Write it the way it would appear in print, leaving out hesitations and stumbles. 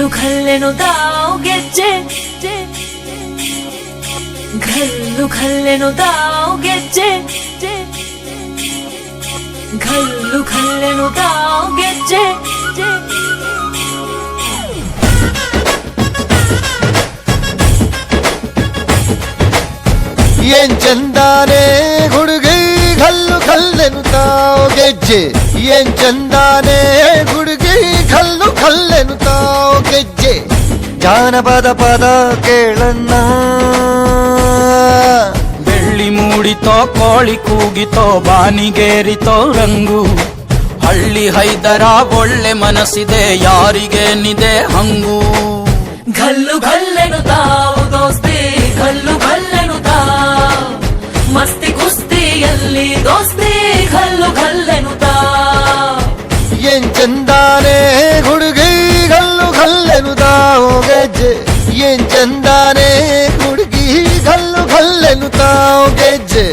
ಖಲ್ಲೆನು ಗೆಜ್ಜೆ ಖಲ್ಲೆನು ಗೆಜ್ಜೆ ಖಲ್ಲೆನು ಗೆಜ್ಜೆ ಏನ್ ಚಂದಾನೆ ಹುಡುಗಿ ಖಲ್ಲೆನು ಗೆಜ್ಜೆ ಏನ್ ಚಂದಾನೆ ಹುಡುಗಿ ಖಲ್ಲೆನು ಗೆಜ್ಜೆ ಜಾನಪದ ಪದ ಕೇಳಣ್ಣ ಬೆಳ್ಳಿ ಮೂಡಿತೋ ಕೋಳಿ ಕೂಗಿತೋ ಬಾನಿಗೇರಿತೋ ರಂಗು ಹಳ್ಳಿ ಹೈದರ ಒಳ್ಳೆ ಮನಸ್ಸಿದೆ ಯಾರಿಗೇನಿದೆ ಹಂಗು ಖಲ್ಲೆನು ದೋಸ್ತಿ ಖಲ್ಲೆನು ಮಸ್ತಿ ಕುಸ್ತಿಯಲ್ಲಿ ದೋಸ್ತಿ ಖಲ್ಲೆನು ಏನ್ ಚಂದಾನೆ ಹುಡುಗಿ ಖಲ್ಲೆನು ಗೆಜ್ಜೆ ಏನ್ ಚಂದಾನೆ ಹುಡುಗಿ ಖಲ್ಲೆನು ಗೆಜ್ಜೆ